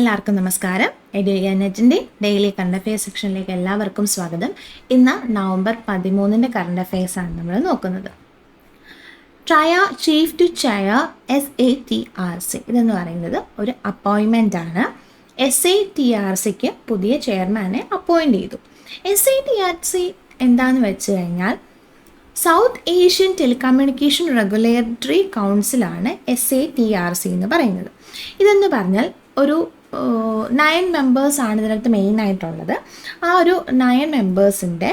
എല്ലാവർക്കും നമസ്കാരം. എഡ്യൂനെറ്റിൻ്റെ daily current affairs സെക്ഷനിലേക്ക് എല്ലാവർക്കും സ്വാഗതം. ഇന്ന് നവംബർ 13 കറണ്ട് അഫെയർസാണ് നമ്മൾ നോക്കുന്നത്. ട്രയ ചീഫ് ടു ചെയർ SATRC ഇതെന്ന് പറയുന്നത് ഒരു അപ്പോയിൻമെൻ്റ് ആണ്. SATRCക്ക് പുതിയ ചെയർമാനെ അപ്പോയിൻ്റ് ചെയ്തു. SATRC എന്താണെന്ന് വെച്ച് കഴിഞ്ഞാൽ സൗത്ത് ഏഷ്യൻ ടെലികമ്മ്യൂണിക്കേഷൻ റെഗുലേറ്ററി കൗൺസിലാണ് SATRC എന്ന് പറയുന്നത്. ഇതെന്ന് പറഞ്ഞാൽ ഒരു 9 മെമ്പേഴ്സാണ് ഇതിനകത്ത് മെയിനായിട്ടുള്ളത്. ആ ഒരു 9 മെമ്പേഴ്സിൻ്റെ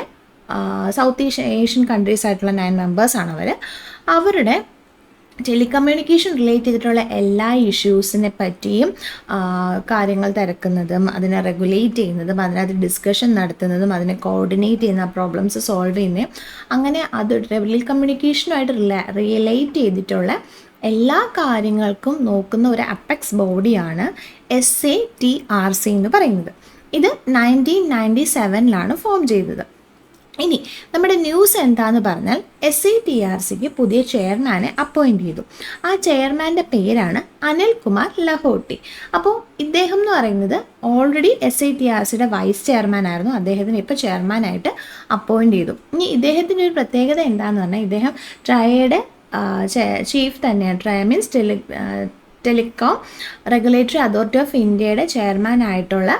സൗത്ത് ഏഷ്യൻ കൺട്രീസ് ആയിട്ടുള്ള 9 മെമ്പേഴ്സാണ് അവരുടെ ടെലികമ്മ്യൂണിക്കേഷൻ റിലേറ്റ് ചെയ്തിട്ടുള്ള എല്ലാ ഇഷ്യൂസിനെ പറ്റിയും കാര്യങ്ങൾ തിരക്കുന്നതും അതിനെ റെഗുലേറ്റ് ചെയ്യുന്നതും അതിനകത്ത് ഡിസ്കഷൻ നടത്തുന്നതും അതിനെ കോർഡിനേറ്റ് ചെയ്യുന്ന പ്രോബ്ലംസ് സോൾവ് ചെയ്യുന്നതും അങ്ങനെ അത് ടെലികമ്മ്യൂണിക്കേഷനുമായിട്ട് റിലേറ്റ് ചെയ്തിട്ടുള്ള എല്ലാ കാര്യങ്ങൾക്കും നോക്കുന്ന ഒരു അപ്പെക്സ് ബോഡിയാണ് SATRC എന്ന് പറയുന്നത്. ഇത് 1997 ഫോം ചെയ്തത്. ഇനി നമ്മുടെ ന്യൂസ് എന്താണെന്ന് പറഞ്ഞാൽ SATRCക്ക് പുതിയ ചെയർമാനെ അപ്പോയിൻ്റ് ചെയ്തു. ആ ചെയർമാൻ്റെ പേരാണ് അനിൽകുമാർ ലഹോട്ടി. അപ്പോൾ ഇദ്ദേഹം എന്ന് പറയുന്നത് ഓൾറെഡി SATRCയുടെ വൈസ് ചെയർമാൻ ആയിരുന്നു. അദ്ദേഹത്തിന് ഇപ്പോൾ ചെയർമാനായിട്ട് അപ്പോയിൻ്റ് ചെയ്തു. ഇനി ഇദ്ദേഹത്തിൻ്റെ ഒരു പ്രത്യേകത എന്താണെന്ന് പറഞ്ഞാൽ ഇദ്ദേഹം ട്രയയുടെ ചീഫ് തന്നെയാണ്. TRAI means telecom regulatory authority of ഇന്ത്യയുടെ ചെയർമാൻ ആയിട്ടുള്ള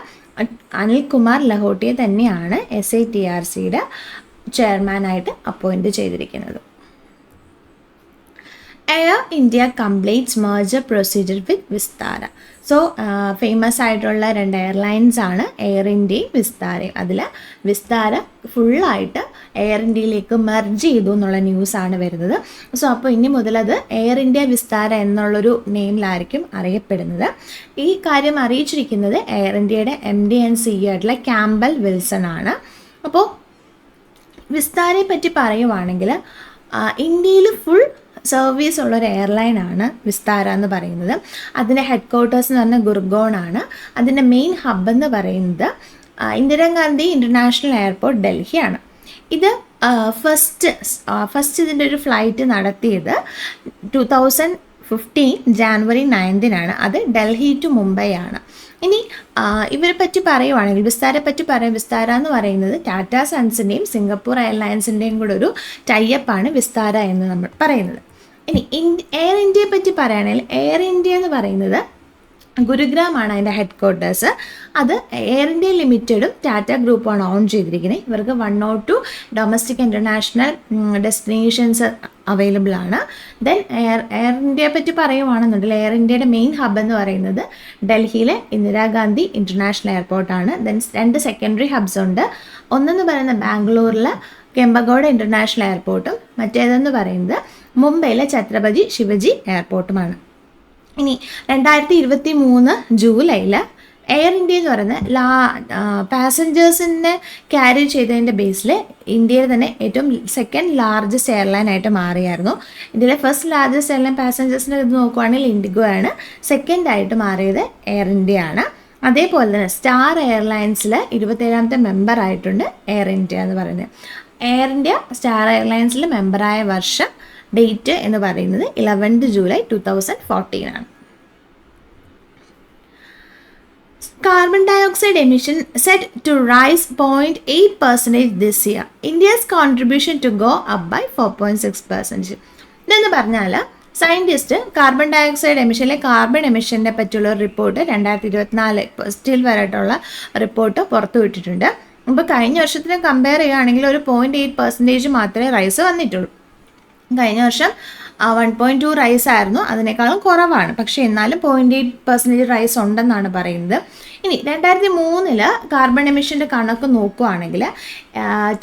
അനിൽകുമാർ ലഹോട്ടിയെ തന്നെയാണ് SATRCയുടെ ചെയർമാനായിട്ട് അപ്പോയിൻ്റ് ചെയ്തിരിക്കുന്നത്. Air India completes merger procedure with Vistara. So famous ആയിട്ടുള്ള 2 എയർലൈൻസ് ആണ് എയർ ഇന്ത്യയും വിസ്താരയും. അതിൽ വിസ്താര ഫുള്ളായിട്ട് എയർ ഇന്ത്യയിലേക്ക് മെർജ് ചെയ്തു എന്നുള്ള ന്യൂസാണ് വരുന്നത്. സോ അപ്പോൾ ഇനി മുതൽ അത് എയർ ഇന്ത്യ വിസ്താര എന്നുള്ളൊരു നെയിമിലായിരിക്കും അറിയപ്പെടുന്നത്. ഈ കാര്യം അറിയിച്ചിരിക്കുന്നത് എയർ ഇന്ത്യയുടെ MD and CEO ആയിട്ടുള്ള ക്യാമ്പൽ വിൽസൺ ആണ്. അപ്പോൾ വിസ്താരയെ പറ്റി പറയുവാണെങ്കിൽ ഇന്ത്യയിൽ ഫുൾ സർവീസ് ഉള്ളൊരു എയർലൈനാണ് വിസ്താര എന്ന് പറയുന്നത്. അതിൻ്റെ ഹെഡ് ക്വാർട്ടേഴ്സ് എന്ന് പറഞ്ഞാൽ ഗുർഗോൺ ആണ്. അതിൻ്റെ മെയിൻ ഹബ്ബ് എന്ന് പറയുന്നത് ഇന്ദിരാഗാന്ധി ഇൻ്റർനാഷണൽ എയർപോർട്ട് ഡൽഹിയാണ്. ഇത് ഫസ്റ്റ് ഇതിൻ്റെ ഒരു ഫ്ലൈറ്റ് നടത്തിയത് 2015 ജാനുവരി 9 അത് ഡൽഹി ടു മുംബൈ ആണ്. ഇനി ഇവരെ പറ്റി പറയുവാണെങ്കിൽ വിസ്താരയെ പറ്റി വിസ്താര എന്ന് പറയുന്നത് ടാറ്റ സൺസിൻ്റെയും സിംഗപ്പൂർ എയർലൈൻസിൻ്റെയും കൂടെ ഒരു ടൈപ്പാണ് വിസ്താര എന്ന് നമ്മൾ പറയുന്നത്. ഇനി എയർ ഇന്ത്യയെ പറ്റി പറയുകയാണെങ്കിൽ എയർ ഇന്ത്യ എന്ന് പറയുന്നത് ഗുരുഗ്രാമാണ് അതിൻ്റെ ഹെഡ് ക്വാർട്ടേഴ്സ്. അത് എയർ ഇന്ത്യ ലിമിറ്റഡും ടാറ്റ ഗ്രൂപ്പുമാണ് ഓൺ ചെയ്തിരിക്കുന്നത്. ഇവർക്ക് 102 ഡൊമസ്റ്റിക് ഇൻ്റർനാഷണൽ ഡെസ്റ്റിനേഷൻസ് അവൈലബിൾ ആണ്. ദെൻ എയർ ഇന്ത്യയെ പറ്റി പറയുവാണെന്നുണ്ടെങ്കിൽ എയർ ഇന്ത്യയുടെ മെയിൻ ഹബ്ബ് എന്ന് പറയുന്നത് ഡൽഹിയിലെ ഇന്ദിരാഗാന്ധി ഇൻ്റർനാഷണൽ എയർപോർട്ടാണ്. ദെൻ 2 സെക്കൻഡറി ഹബ്സ് ഉണ്ട്. ഒന്നെന്ന് പറയുന്നത് ബാംഗ്ലൂരിലെ കെമ്പഗൌഡ ഇൻ്റർനാഷണൽ എയർപോർട്ടും മറ്റേതെന്ന് പറയുന്നത് മുംബൈയിലെ ഛത്രപതി ശിവജി എയർപോർട്ടുമാണ്. ഇനി 2023 ജൂലൈയിൽ എയർ ഇന്ത്യ എന്ന് പറയുന്ന പാസഞ്ചേഴ്സിനെ ക്യാരി ചെയ്തതിൻ്റെ ബേസിൽ ഇന്ത്യയിൽ തന്നെ ഏറ്റവും സെക്കൻഡ് ലാർജസ്റ്റ് എയർലൈൻ ആയിട്ട് മാറിയായിരുന്നു. ഇന്ത്യയിലെ ഫസ്റ്റ് ലാർജസ്റ്റ് എയർലൈൻ പാസഞ്ചേഴ്സിൻ്റെ ഇത് നോക്കുവാണെങ്കിൽ ഇൻഡിഗോ ആണ്. സെക്കൻഡായിട്ട് മാറിയത് എയർ ഇന്ത്യ ആണ്. അതേപോലെ തന്നെ സ്റ്റാർ എയർലൈൻസിൽ 27ാമത്തെ മെമ്പർ ആയിട്ടുണ്ട് എയർ ഇന്ത്യ എന്ന് പറയുന്നത്. എയർ ഇന്ത്യ സ്റ്റാർ എയർലൈൻസിൽ മെമ്പറായ വർഷം ഡേറ്റ് എന്ന് പറയുന്നത് 11 ജൂലൈ 2014 ആണ്. Carbon dioxide emission set to rise 0.8% this year. India's contribution to go up by 4.6%. ഇതെന്ന് പറഞ്ഞാൽ സയൻറ്റിസ്റ്റ് കാർബൺ ഡയോക്സൈഡ് എമിഷനിലെ കാർബൺ എമിഷനെ പറ്റിയുള്ള ഒരു റിപ്പോർട്ട് 2024 സ്റ്റിൽ വരായിട്ടുള്ള റിപ്പോർട്ട് പുറത്തുവിട്ടിട്ടുണ്ട്. ഇപ്പോൾ കഴിഞ്ഞ വർഷത്തിന് കമ്പയർ ചെയ്യുകയാണെങ്കിൽ ഒരു 0.8% മാത്രമേ റൈസ് വന്നിട്ടുള്ളൂ. കഴിഞ്ഞ വർഷം 1.2 റൈസ് ആയിരുന്നു, അതിനേക്കാളും കുറവാണ്. പക്ഷേ എന്നാലും 0.8% റൈസ് ഉണ്ടെന്നാണ് പറയുന്നത്. ഇനി 2003 കാർബൺ എമിഷൻ്റെ കണക്ക് നോക്കുകയാണെങ്കിൽ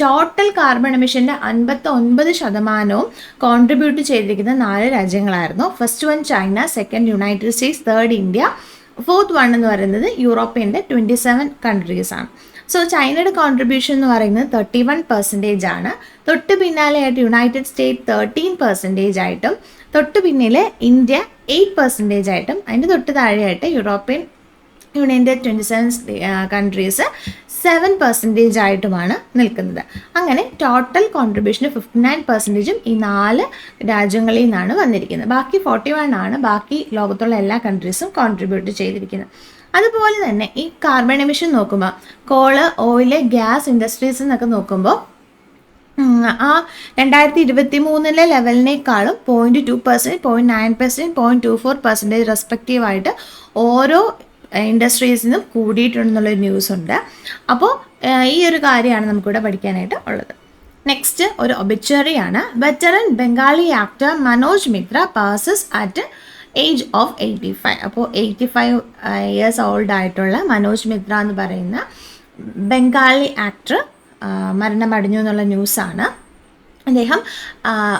ടോട്ടൽ കാർബൺ എമിഷൻ്റെ 59% കോൺട്രിബ്യൂട്ട് ചെയ്തിരിക്കുന്ന 4 രാജ്യങ്ങളായിരുന്നു. First one China, second United States, third India, fourth one എന്ന് പറയുന്നത് യൂറോപ്പിയൻ്റെ 27 കൺട്രീസാണ്. സോ ചൈനയുടെ കോൺട്രിബ്യൂഷൻ എന്ന് പറയുന്നത് 31% ആണ്. തൊട്ട് പിന്നാലെയായിട്ട് യുണൈറ്റഡ് സ്റ്റേറ്റ് 13% ആയിട്ടും തൊട്ട് പിന്നിൽ ഇന്ത്യ 8% ആയിട്ടും അതിൻ്റെ തൊട്ട് താഴെയായിട്ട് യൂറോപ്യൻ യൂണിയൻ്റെ 27 കൺട്രീസ് 7% ആയിട്ടുമാണ് നിൽക്കുന്നത്. അങ്ങനെ ടോട്ടൽ കോൺട്രിബ്യൂഷൻ 59% ഈ 4 രാജ്യങ്ങളിൽ നിന്നാണ് വന്നിരിക്കുന്നത്. ബാക്കി 41 ആണ് ബാക്കി ലോകത്തുള്ള എല്ലാ കൺട്രീസും കോൺട്രിബ്യൂട്ട് ചെയ്തിരിക്കുന്നത്. അതുപോലെ തന്നെ ഈ കാർബൺ എമിഷൻ നോക്കുമ്പോൾ കോള്, ഓയില്, ഗ്യാസ് ഇൻഡസ്ട്രീസ് എന്നൊക്കെ നോക്കുമ്പോൾ ആ 2023 ലെവലിനേക്കാളും 0.2%, 0.9%, 0.24% റെസ്പെക്റ്റീവായിട്ട് ഓരോ ഇൻഡസ്ട്രീസിനും കൂടിയിട്ടുണ്ടെന്നുള്ളൊരു ന്യൂസ് ഉണ്ട്. അപ്പോൾ ഈ ഒരു കാര്യമാണ് നമുക്കിവിടെ പഠിക്കാനായിട്ട് ഉള്ളത്. നെക്സ്റ്റ് ഒരു ഒബിച്വറിയാണ്. Veteran Bengali actor Manoj Mitra passes at age of 85. അപ്പോൾ 85 ഇയേഴ്സ് ഓൾഡ് ആയിട്ടുള്ള മനോജ് മിത്ര എന്ന് പറയുന്ന ബംഗാളി ആക്ടർ മരണമടഞ്ഞു എന്നുള്ള ന്യൂസാണ്. അദ്ദേഹം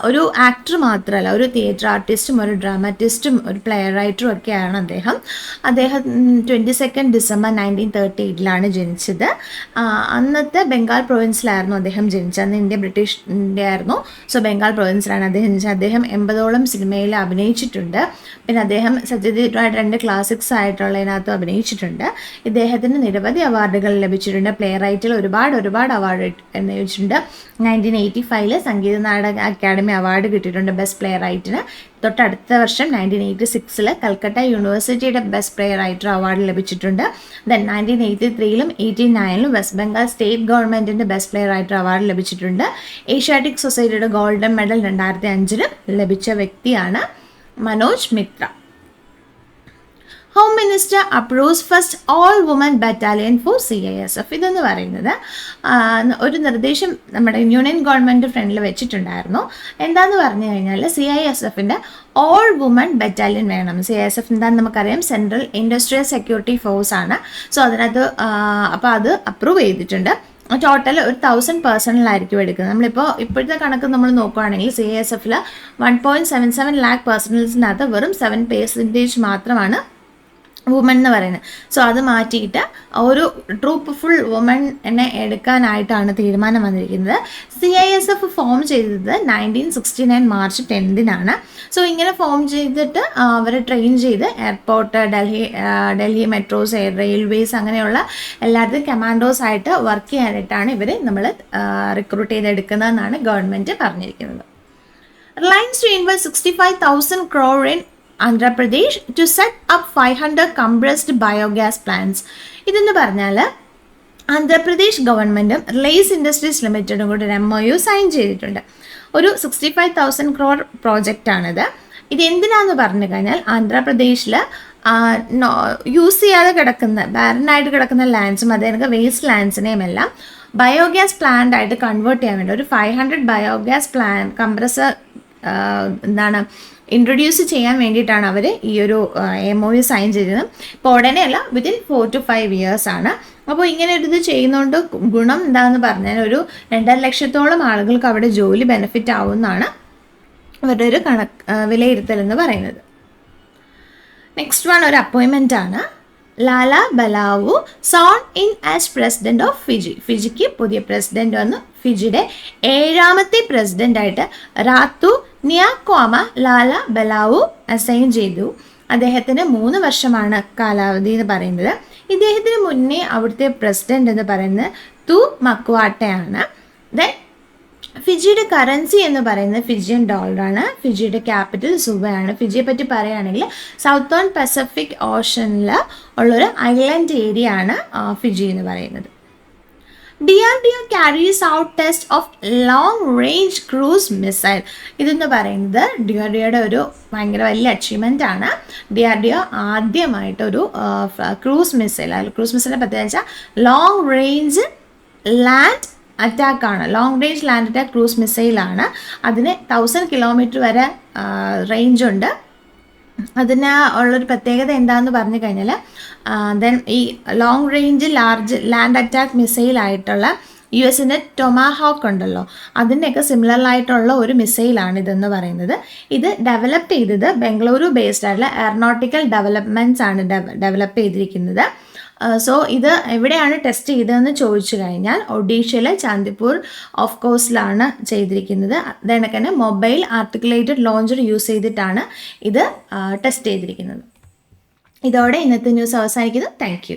ഒരു ആക്ടർ മാത്രമല്ല, ഒരു തിയേറ്റർ ആർട്ടിസ്റ്റും ഒരു ഡ്രാമറ്റിസ്റ്റും ഒരു പ്ലേ റൈറ്ററും ഒക്കെയാണ് അദ്ദേഹം. 22 ഡിസംബർ 1938 ജനിച്ചത്. അന്നത്തെ ബംഗാൾ പ്രൊവിൻസിലായിരുന്നു അദ്ദേഹം ജനിച്ചത്. അന്ന് ഇന്ത്യ ബ്രിട്ടീഷ് ഇന്ത്യ ആയിരുന്നു. സോ ബംഗാൾ പ്രൊവിൻസിലാണ് അദ്ദേഹം ജനിച്ചത്. അദ്ദേഹം 80ഓളം സിനിമയിൽ അഭിനയിച്ചിട്ടുണ്ട്. പിന്നെ അദ്ദേഹം സത്യജിത് റായ് 2 ക്ലാസിക്സ് ആയിട്ടുള്ളതിനകത്ത് അഭിനയിച്ചിട്ടുണ്ട്. ഇദ്ദേഹത്തിന് നിരവധി അവാർഡുകൾ ലഭിച്ചിട്ടുണ്ട്. പ്ലേ റൈറ്റിൽ ഒരുപാട് അവാർഡ് ലഭിച്ചിട്ടുണ്ട്. 1985 സംഗീത നാടക അക്കാദമി അവാർഡ് കിട്ടിയിട്ടുണ്ട് ബെസ്റ്റ് പ്ലേ റൈറ്റിന്. തൊട്ടടുത്ത വർഷം 1986 കൽക്കട്ട യൂണിവേഴ്സിറ്റിയുടെ ബെസ്റ്റ് പ്ലേ റൈറ്റർ അവാർഡ് ലഭിച്ചിട്ടുണ്ട്. ദെൻ 1983 89 വെസ്റ്റ് ബംഗാൾ സ്റ്റേറ്റ് ഗവൺമെൻറ്റിൻ്റെ ബെസ്റ്റ് പ്ലേ റൈറ്റർ അവാർഡ് ലഭിച്ചിട്ടുണ്ട്. ഏഷ്യാറ്റിക് സൊസൈറ്റിയുടെ ഗോൾഡൻ മെഡൽ 2005 ലഭിച്ച വ്യക്തിയാണ് Manoj Mitra. Home minister approves first all woman battalion for CISF. ഇതെന്ന് പറയുന്നത് ഒരു നിർദ്ദേശം നമ്മുടെ യൂണിയൻ ഗവൺമെൻറ് ഫ്രണ്ടിൽ വെച്ചിട്ടുണ്ടായിരുന്നു. എന്താണെന്ന് പറഞ്ഞു കഴിഞ്ഞാൽ CISFൻ്റെ ഓൾ വുമൻ ബറ്റാലിയൻ വേണം. CISF എന്താണെന്ന് നമുക്കറിയാം, സെൻട്രൽ ഇൻഡസ്ട്രിയൽ സെക്യൂരിറ്റി ഫോഴ്സ് ആണ്. സോ അതിനകത്ത് അപ്പോൾ അത് അപ്രൂവ് ചെയ്തിട്ടുണ്ട്. ടോട്ടൽ 1000 പേഴ്സണലായിരിക്കും എടുക്കുന്നത്. ഇപ്പോഴത്തെ കണക്ക് നമ്മൾ നോക്കുകയാണെങ്കിൽ CISFൽ 1.77 lakh പേഴ്സണൽസിനകത്ത് വെറും 7% മാത്രമാണ് വുമൺ എന്ന് പറയുന്നത്. സോ അത് മാറ്റിയിട്ട് ഒരു ട്രൂപ്പ് ഫുൾ വുമൺ എന്നെ എടുക്കാനായിട്ടാണ് തീരുമാനം വന്നിരിക്കുന്നത്. CISF ഫോം ചെയ്തത് 1969 മാർച്ച് 10 സോ ഇങ്ങനെ ഫോം ചെയ്തിട്ട് അവരെ ട്രെയിൻ ചെയ്ത് എയർപോർട്ട്, ഡൽഹി മെട്രോസ്, റെയിൽവേസ് അങ്ങനെയുള്ള എല്ലായിടത്തും കമാൻഡോസ് ആയിട്ട് വർക്ക് ചെയ്യാനായിട്ടാണ് നമ്മൾ റിക്രൂട്ട് ചെയ്തെടുക്കുന്നതെന്നാണ് ഗവൺമെൻറ് പറഞ്ഞിരിക്കുന്നത്. Reliance to invest 65,000 crore in Andhra Pradesh to set up 500 compressed biogas plants. ഇതെന്ന് പറഞ്ഞാൽ ആന്ധ്രാപ്രദേശ് ഗവൺമെൻറ്റും റിലയൻസ് ഇൻഡസ്ട്രീസ് ലിമിറ്റഡും കൂടി ഒരു MOU സൈൻ ചെയ്തിട്ടുണ്ട്. ഒരു 65,000 crore പ്രോജക്റ്റാണിത്. ഇത് എന്തിനാന്ന് പറഞ്ഞു കഴിഞ്ഞാൽ ആന്ധ്രാപ്രദേശിൽ യൂസ് ചെയ്യാതെ കിടക്കുന്ന ബാരനായിട്ട് കിടക്കുന്ന ലാൻഡ്സും അതേ വേസ്റ്റ് ലാൻഡ്സിനെയും എല്ലാം ബയോഗ്യാസ് പ്ലാന്റ് ആയിട്ട് കൺവേർട്ട് ചെയ്യാൻ വേണ്ടി ഒരു 500 ബയോഗ്യാസ് കംപ്രസർ ഇൻട്രൊഡ്യൂസ് ചെയ്യാൻ വേണ്ടിയിട്ടാണ് അവർ ഈ ഒരു MOU സൈൻ ചെയ്തത്. ഇപ്പോൾ ഉടനെയല്ല, വിതിൻ 4 to 5 years ആണ്. അപ്പോൾ ഇങ്ങനെ ഒരു ഇത് ചെയ്യുന്നതുകൊണ്ട് ഗുണം എന്താണെന്ന് പറഞ്ഞാൽ ഒരു 2.5 ലക്ഷത്തോളം ആളുകൾക്ക് അവിടെ ജോലി ബെനിഫിറ്റ് ആവുമെന്നാണ് അവരുടെ ഒരു വിലയിരുത്തൽ എന്ന് പറയുന്നത്. നെക്സ്റ്റ് വൺ ഒരു അപ്പോയിൻമെൻ്റ് ആണ്. Lalabalavu sworn in as president of Fiji. ഫിജിക്ക് പുതിയ പ്രസിഡന്റ് വന്നു. ഫിജിയുടെ 7ാമത്തെ പ്രസിഡൻ്റായിട്ട് റാത്തു നിയാക്വാമ ലാല ബലാവു അസൈൻ ചെയ്തു. അദ്ദേഹത്തിന് 3 വർഷമാണ് കാലാവധി എന്ന് പറയുന്നത്. ഇദ്ദേഹത്തിന് മുന്നേ അവിടുത്തെ പ്രസിഡന്റ് എന്ന് പറയുന്നത് തു മക്വാട്ടയാണ്. ദെൻ ഫിജിയുടെ കറൻസി എന്ന് പറയുന്നത് ഫിജിയൻ ഡോളറാണ്. ഫിജിയുടെ ക്യാപിറ്റൽ സുവയാണ്. ഫിജിയെ പറ്റി പറയുകയാണെങ്കിൽ സൗത്തേൺ പസഫിക് ഓഷനിൽ ഉള്ളൊരു ഐലൻഡ് ഏരിയ ആണ് ഫിജി എന്ന് പറയുന്നത്. DRDO carries out test of long range cruise missile. ഇതെന്ന് പറയുന്നത് DRDOയുടെ ഒരു ഭയങ്കര വലിയ അച്ചീവ്മെൻ്റ് ആണ്. DRDO ആദ്യമായിട്ടൊരു ക്രൂസ് മിസൈലിൻ്റെ പ്രത്യേകത വെച്ചാൽ ലോങ് റേഞ്ച് ലാൻഡ് അറ്റാക്കാണ്. Long range land attack cruise മിസൈലാണ്. അതിന് 1000 കിലോമീറ്റർ വരെ റേഞ്ച് ഉണ്ട്. അതിന് ഉള്ളൊരു പ്രത്യേകത എന്താണെന്ന് പറഞ്ഞു കഴിഞ്ഞാൽ ദെൻ ഈ long range large land attack മിസൈലായിട്ടുള്ള US-ൻ്റെ ടൊമാഹോക്ക് ഉണ്ടല്ലോ, അതിൻ്റെയൊക്കെ സിമിലറായിട്ടുള്ള ഒരു മിസൈലാണ് ഇതെന്ന് പറയുന്നത്. ഇത് ഡെവലപ്പ് ചെയ്തത് ബംഗളൂരു ബേസ്ഡ് ആയിട്ടുള്ള എയറോനോട്ടിക്കൽ ഡെവലപ്മെൻറ്റ്സ് ആണ് ഡെവലപ്പ് ചെയ്തിരിക്കുന്നത്. സോ ഇത് എവിടെയാണ് ടെസ്റ്റ് ചെയ്തതെന്ന് ചോദിച്ചു കഴിഞ്ഞാൽ ഒഡീഷയിലെ ചാന്ദിപ്പൂർ ഓഫ് കോസ്റ്റിലാണ് ചെയ്തിരിക്കുന്നത്. അതുകണക്ക് തന്നെ മൊബൈൽ ആർട്ടിക്കുലേറ്റഡ് ലോഞ്ചർ യൂസ് ചെയ്തിട്ടാണ് ഇത് ടെസ്റ്റ് ചെയ്തിരിക്കുന്നത്. ഇതോടെ ഇന്നത്തെ ന്യൂസ് അവസാനിക്കുന്നു. Thank you.